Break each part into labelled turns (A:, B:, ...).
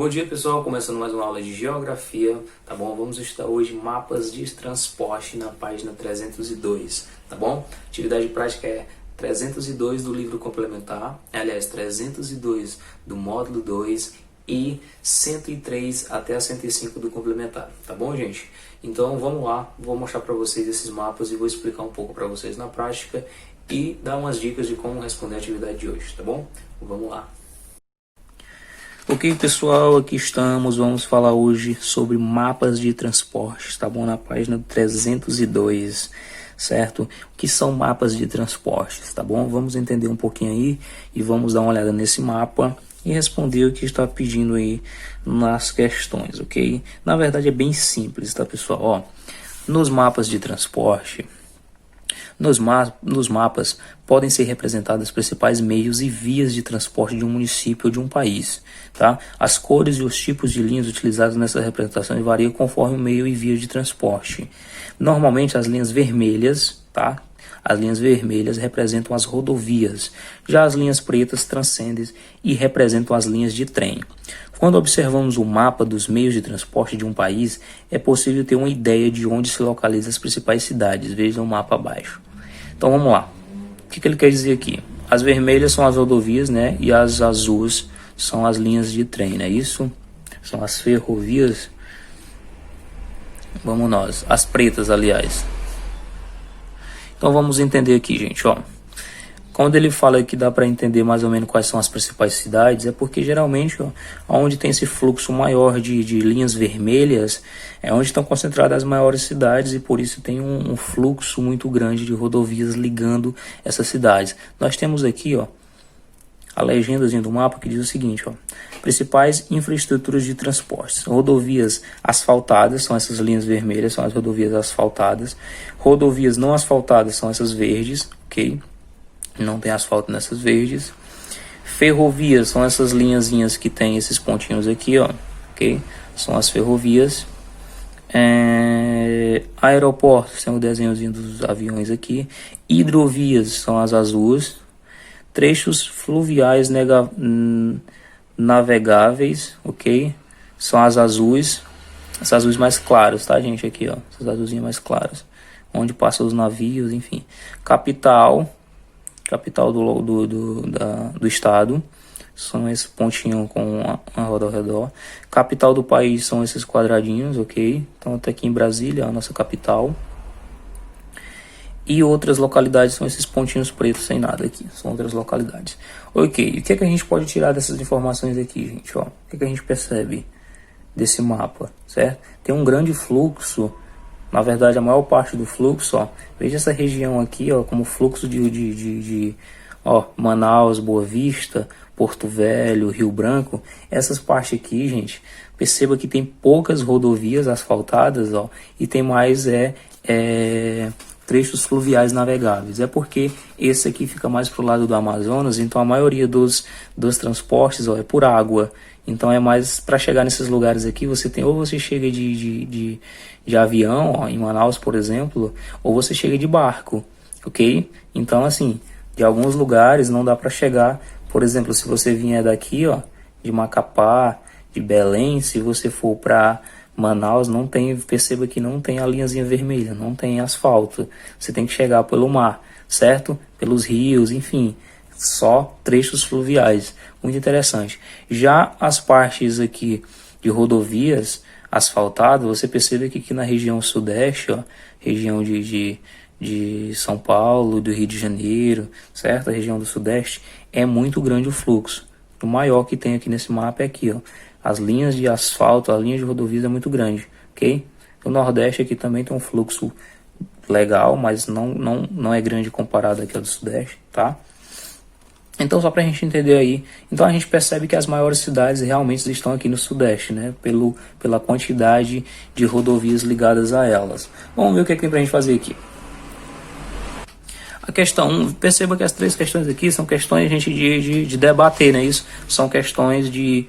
A: Bom dia, pessoal, começando mais uma aula de geografia, tá bom? Vamos estudar hoje mapas de transporte na página 302, tá bom? Atividade prática é 302 do livro complementar, aliás, 302 do módulo 2 e 103 até a 105 do complementar, tá bom, gente? Então vamos lá, vou mostrar para vocês esses mapas e vou explicar um pouco para vocês na prática e dar umas dicas de como responder a atividade de hoje, tá bom? Vamos lá. Ok, pessoal, aqui estamos, vamos falar hoje sobre mapas de transporte, tá bom? Na página 302, certo? O que são mapas de transporte, tá bom? Vamos entender um pouquinho aí e vamos dar uma olhada nesse mapa e responder o que está pedindo aí nas questões, ok? Na verdade é bem simples, tá, pessoal? Ó, nos mapas de transporte, nos mapas podem ser representados os principais meios e vias de transporte de um município ou de um país, tá? As cores e os tipos de linhas utilizados nessa representação variam conforme o meio e via de transporte. Normalmente as linhas vermelhas, tá? As linhas vermelhas representam as rodovias, já as linhas pretas transcendem e representam as linhas de trem. Quando observamos o mapa dos meios de transporte de um país, é possível ter uma ideia de onde se localizam as principais cidades. Veja o mapa abaixo. Então vamos lá. O que ele quer dizer aqui? As vermelhas são as rodovias, né? E as azuis são as linhas de trem, não é isso? São as ferrovias. Vamos nós. As pretas, aliás. Então vamos entender aqui, gente, ó. Quando ele fala que dá para entender mais ou menos quais são as principais cidades, é porque geralmente, ó, onde tem esse fluxo maior de linhas vermelhas, é onde estão concentradas as maiores cidades e por isso tem um fluxo muito grande de rodovias ligando essas cidades. Nós temos aqui, ó, a legendazinha do mapa que diz o seguinte, ó, principais infraestruturas de transportes. Rodovias asfaltadas, são essas linhas vermelhas, são as rodovias asfaltadas. Rodovias não asfaltadas são essas verdes, ok? Não tem asfalto nessas verdes. Ferrovias são essas linhazinhas que tem esses pontinhos aqui, ó, ok? São as ferrovias. Aeroportos, tem o desenhozinho dos aviões aqui. Hidrovias são as azuis. Trechos fluviais navegáveis, ok? São as azuis. As azuis mais claras, tá, gente? Aqui, ó, essas azuzinhas mais claras. Onde passam os navios, enfim. Capital do estado, são esse pontinho com a roda ao redor. Capital do país são esses quadradinhos, ok? Então até aqui em Brasília, a nossa capital. E outras localidades são esses pontinhos pretos sem nada aqui, são outras localidades. Ok, o que é que a gente pode tirar dessas informações aqui, gente? Ó, o que é que a gente percebe desse mapa, certo? Tem um grande fluxo. Na verdade, a maior parte do fluxo, ó, veja essa região aqui, ó, como fluxo ó, Manaus, Boa Vista, Porto Velho, Rio Branco. Essas partes aqui, gente, perceba que tem poucas rodovias asfaltadas, ó, e tem mais trechos fluviais navegáveis. É porque esse aqui fica mais pro lado do Amazonas, então a maioria dos transportes, ó, é por água. Então é mais para chegar nesses lugares aqui, você tem ou você chega de avião, ó, em Manaus, por exemplo, ou você chega de barco, ok? Então, assim, de alguns lugares não dá para chegar. Por exemplo, se você vier daqui, ó, de Macapá, de Belém, se você for para Manaus, não tem, perceba que não tem a linhazinha vermelha, não tem asfalto. Você tem que chegar pelo mar, certo? Pelos rios, enfim. Só trechos fluviais, muito interessante. Já as partes aqui de rodovias asfaltadas, você percebe que aqui na região sudeste, ó, região de São Paulo, do Rio de Janeiro, certo? A região do sudeste, é muito grande o fluxo. O maior que tem aqui nesse mapa é aqui, ó. As linhas de asfalto, a linha de rodovias é muito grande, ok? O nordeste aqui também tem um fluxo legal, mas não é grande comparado aqui ao do sudeste, tá? Então, só para a gente entender aí, então a gente percebe que as maiores cidades realmente estão aqui no sudeste, né? Pela quantidade de rodovias ligadas a elas. Vamos ver o que é que tem para a gente fazer aqui. A questão 1, perceba que as três questões aqui são questões, gente, de debater, né? Isso são questões de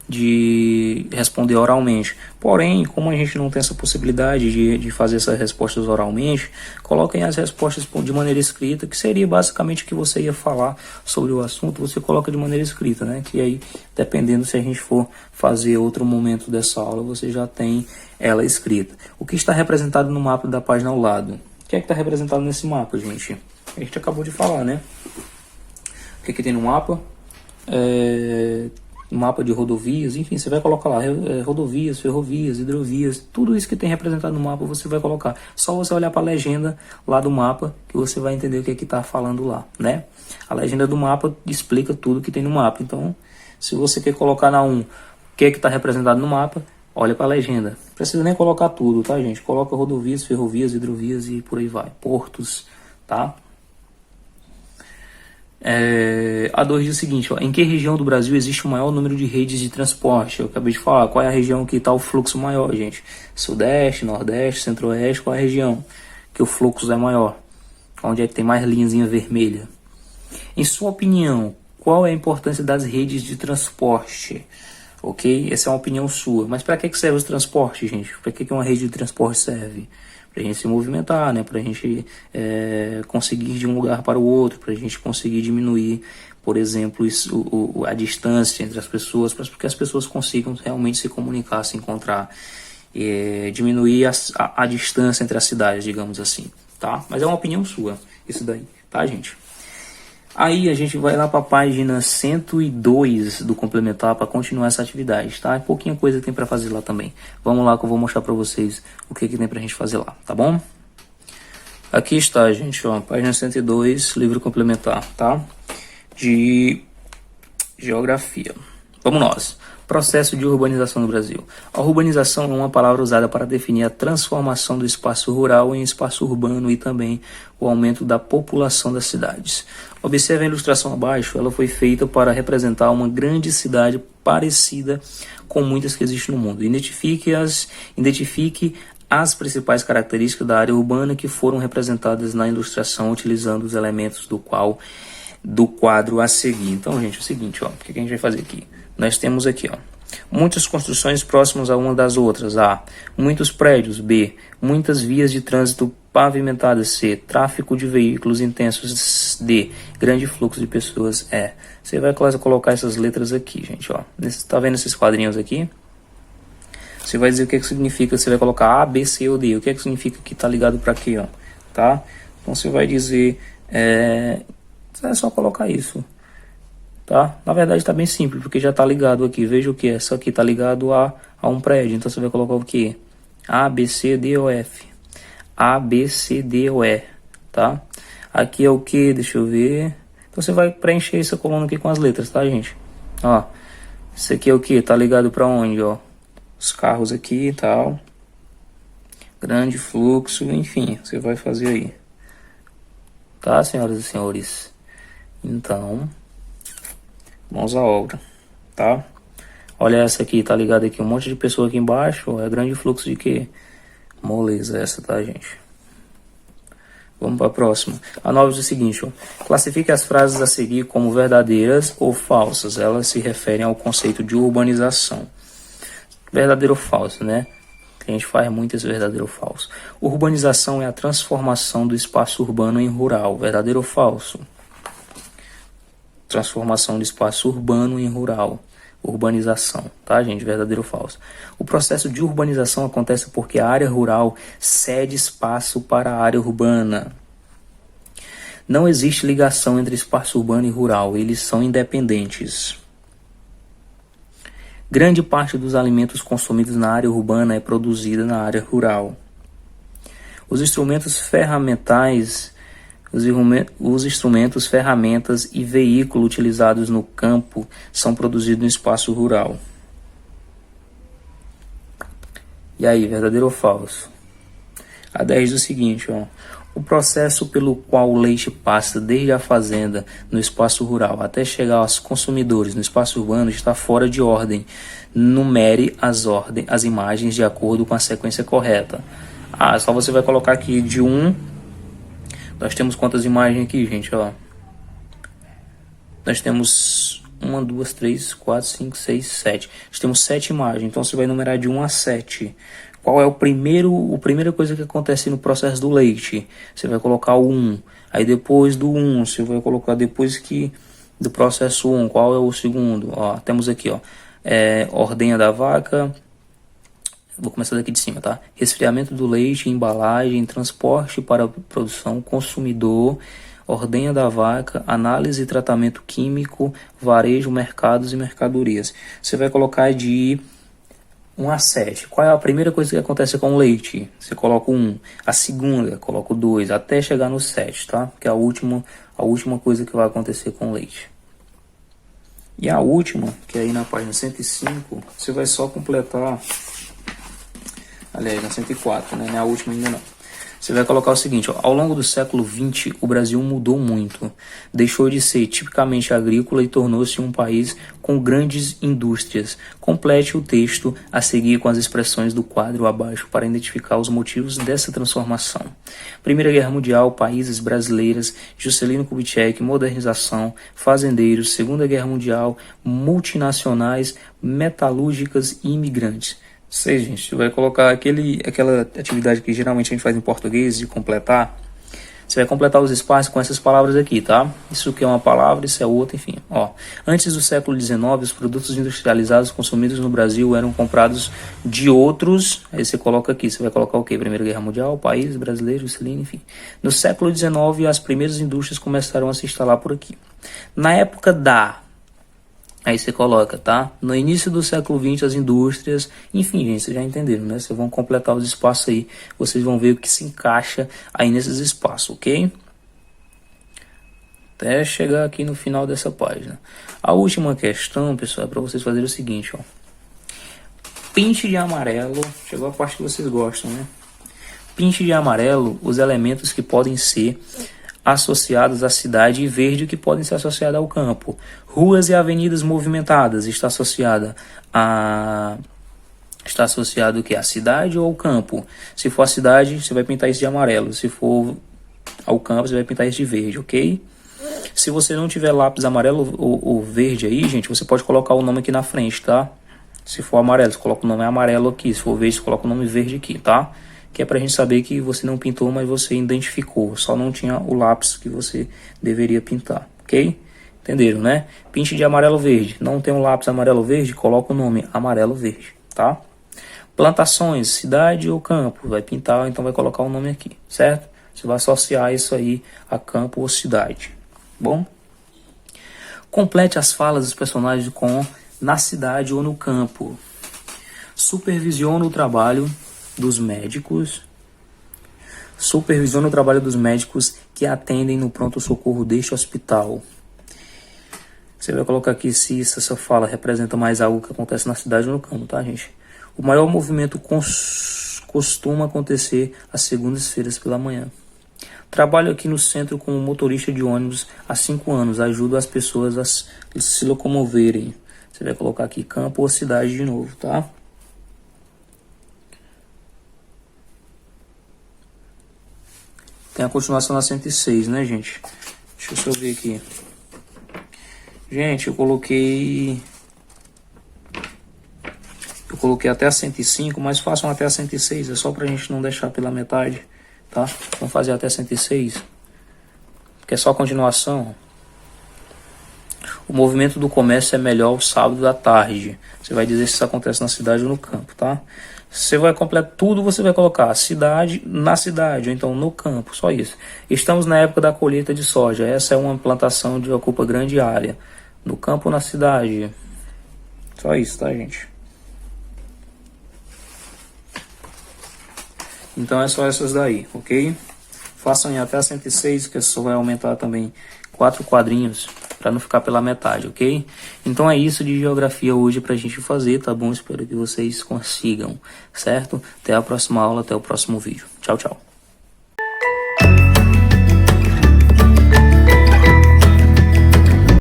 A: de responder oralmente. Porém, como a gente não tem essa possibilidade de fazer essas respostas oralmente, coloquem as respostas de maneira escrita, que seria basicamente o que você ia falar sobre o assunto, você coloca de maneira escrita, né? Que aí, dependendo se a gente for fazer outro momento dessa aula, você já tem ela escrita. O que está representado no mapa da página ao lado? O que é que está representado nesse mapa, gente? A gente acabou de falar, né? O que é que tem no mapa? Mapa de rodovias, enfim, você vai colocar lá rodovias, ferrovias, hidrovias, tudo isso que tem representado no mapa você vai colocar. Só você olhar para a legenda lá do mapa que você vai entender o que é que está falando lá, né? A legenda do mapa explica tudo que tem no mapa. Então, se você quer colocar na 1 o que é que está representado no mapa, olha para a legenda. Não precisa nem colocar tudo, tá, gente? Coloca rodovias, ferrovias, hidrovias e por aí vai. Portos, tá? A 2 diz o seguinte, ó, em que região do Brasil existe o maior número de redes de transporte? Eu acabei de falar, qual é a região que está o fluxo maior, gente? Sudeste, Nordeste, Centro-Oeste, qual é a região que o fluxo é maior? Onde é que tem mais linhazinha vermelha? Em sua opinião, qual é a importância das redes de transporte? Ok? Essa é uma opinião sua. Mas para que serve os transportes, gente? Para que uma rede de transporte serve? Para a gente se movimentar, né? Para a gente conseguir ir de um lugar para o outro, para a gente conseguir diminuir, por exemplo, a distância entre as pessoas, para que as pessoas consigam realmente se comunicar, se encontrar, diminuir a distância entre as cidades, digamos assim, tá? Mas é uma opinião sua, isso daí, tá, gente? Aí a gente vai lá para a página 102 do complementar para continuar essa atividade, tá? Pouquinha coisa tem para fazer lá também. Vamos lá que eu vou mostrar para vocês o que tem para a gente fazer lá, tá bom? Aqui está, gente, ó, página 102, livro complementar, tá? De geografia. Vamos nós. Processo de urbanização no Brasil. A urbanização é uma palavra usada para definir a transformação do espaço rural em espaço urbano e também o aumento da população das cidades. Observe a ilustração abaixo, ela foi feita para representar uma grande cidade parecida com muitas que existem no mundo. Identifique as principais características da área urbana que foram representadas na ilustração utilizando os elementos do quadro a seguir. Então, gente, é o seguinte, ó, o que a gente vai fazer aqui? Nós temos aqui, ó, muitas construções próximas a uma das outras, A. Muitos prédios, B. Muitas vias de trânsito pavimentadas, C. Tráfego de veículos intensos, D. Grande fluxo de pessoas, E. Você vai colocar essas letras aqui, gente, ó. Tá vendo esses quadrinhos aqui? Você vai dizer o que significa, você vai colocar A, B, C ou D. O que significa que tá ligado para quê, ó, tá? Então você vai dizer, é só colocar isso. Tá? Na verdade está bem simples, porque já está ligado aqui. Veja o que é. Isso aqui está ligado a um prédio. Então você vai colocar o que? A, B, C, D ou F. A, B, C, D ou E. Tá? Aqui é o que? Deixa eu ver. Então você vai preencher essa coluna aqui com as letras, tá, gente? Ó, isso aqui é o que? Tá ligado para onde, ó? Os carros aqui e tal. Grande fluxo, enfim. Você vai fazer aí. Tá, senhoras e senhores? Então, mãos à obra, tá? Olha essa aqui, tá ligado aqui, um monte de pessoa aqui embaixo, é grande fluxo de quê? Moleza essa, tá, gente? Vamos para a próxima. A 9 diz o seguinte, ó, classifique as frases a seguir como verdadeiras ou falsas. Elas se referem ao conceito de urbanização. Verdadeiro ou falso, né? A gente faz muito esse verdadeiro ou falso. Urbanização é a transformação do espaço urbano em rural. Verdadeiro ou falso? Transformação do espaço urbano em rural. Urbanização, tá, gente? Verdadeiro ou falso? O processo de urbanização acontece porque a área rural cede espaço para a área urbana. Não existe ligação entre espaço urbano e rural, eles são independentes. Grande parte dos alimentos consumidos na área urbana é produzida na área rural. Os instrumentos ferramentais ferramentas e veículos utilizados no campo são produzidos no espaço rural. E aí, verdadeiro ou falso? A 10 diz o seguinte, ó. O processo pelo qual o leite passa desde a fazenda no espaço rural até chegar aos consumidores no espaço urbano está fora de ordem. Numere as imagens de acordo com a sequência correta. Ah, só você vai colocar aqui de 1. Nós temos quantas imagens aqui, gente? Ó. Nós temos 1, 1, 2, 3, 4, 5, 6, 7. Nós temos 7 imagens, então você vai numerar de 1 a 7. Qual é a primeira coisa que acontece no processo do leite? Você vai colocar o 1. Aí depois do 1, você vai colocar do processo 1, qual é o segundo? Ó, temos aqui, ó, ordenha da vaca. Vou começar daqui de cima, tá? Resfriamento do leite, embalagem, transporte para produção, consumidor, ordenha da vaca, análise e tratamento químico, varejo, mercados e mercadorias. Você vai colocar de 1 a 7. Qual é a primeira coisa que acontece com o leite? Você coloca o 1. A segunda, coloca o 2, até chegar no 7, tá? Que é a última coisa que vai acontecer com o leite. E a última, que é aí na página 105, você vai só completar... Aliás, na 104, né? Não é a última ainda não. Você vai colocar o seguinte, ó, ao longo do século XX, o Brasil mudou muito. Deixou de ser tipicamente agrícola e tornou-se um país com grandes indústrias. Complete o texto a seguir com as expressões do quadro abaixo para identificar os motivos dessa transformação. Primeira Guerra Mundial, países brasileiras, Juscelino Kubitschek, modernização, fazendeiros, Segunda Guerra Mundial, multinacionais, metalúrgicas e imigrantes. Sei, gente, você vai colocar aquela atividade que geralmente a gente faz em português de completar. Você vai completar os espaços com essas palavras aqui, tá? Isso aqui é uma palavra, isso é outra, enfim. Ó, antes do século XIX, os produtos industrializados consumidos no Brasil eram comprados de outros. Aí você coloca aqui, você vai colocar o quê? Primeira Guerra Mundial, país brasileiro, Juscelino, enfim. No século XIX, as primeiras indústrias começaram a se instalar por aqui. Na época Aí você coloca, tá? No início do século XX, as indústrias... Enfim, gente, vocês já entenderam, né? Vocês vão completar os espaços aí. Vocês vão ver o que se encaixa aí nesses espaços, ok? Até chegar aqui no final dessa página. A última questão, pessoal, é para vocês fazerem o seguinte, ó. Pinte de amarelo. Chegou a parte que vocês gostam, né? Pinte de amarelo os elementos que podem ser associados à cidade, e verde que podem ser associados ao campo. Ruas e avenidas movimentadas está associado o que? À cidade ou ao campo? Se for a cidade, você vai pintar isso de amarelo. Se for ao campo, você vai pintar isso de verde, ok? Se você não tiver lápis amarelo ou verde aí, gente, você pode colocar o nome aqui na frente, tá? Se for amarelo, você coloca o nome amarelo aqui. Se for verde, você coloca o nome verde aqui, tá? Que é pra gente saber que você não pintou, mas você identificou. Só não tinha o lápis que você deveria pintar, ok? Entenderam, né? Pinte de amarelo verde. Não tem um lápis amarelo verde, coloca o nome amarelo verde, tá? Plantações, cidade ou campo. Vai pintar, então vai colocar o nome aqui, certo? Você vai associar isso aí a campo ou cidade. Bom? Complete as falas dos personagens com na cidade ou no campo. Supervisiona o trabalho dos médicos. Supervisiona o trabalho dos médicos que atendem no pronto-socorro deste hospital. Você vai colocar aqui se essa fala representa mais algo que acontece na cidade ou no campo, tá, gente? O maior movimento costuma acontecer às segundas-feiras pela manhã. Trabalho aqui no centro como motorista de ônibus há 5 anos. Ajudo as pessoas a se locomoverem. Você vai colocar aqui campo ou cidade de novo, tá? Tem a continuação na 106, né, gente? Deixa eu só ver aqui. Gente, eu coloquei até a 105, mas façam até a 106. É só pra gente não deixar pela metade, tá? Vamos fazer até a 106. Que é só a continuação. O movimento do comércio é melhor ao sábado à tarde. Você vai dizer se isso acontece na cidade ou no campo, tá? Você vai completar tudo, você vai colocar cidade, na cidade, ou então no campo, só isso. Estamos na época da colheita de soja. Essa é uma plantação que ocupa grande área. No campo ou na cidade. Só isso, tá, gente? Então é só essas daí, ok? Façam em até 106, que só vai aumentar também 4 quadrinhos, para não ficar pela metade, ok? Então é isso de geografia hoje pra gente fazer, tá bom? Espero que vocês consigam, certo? Até a próxima aula, até o próximo vídeo. Tchau, tchau.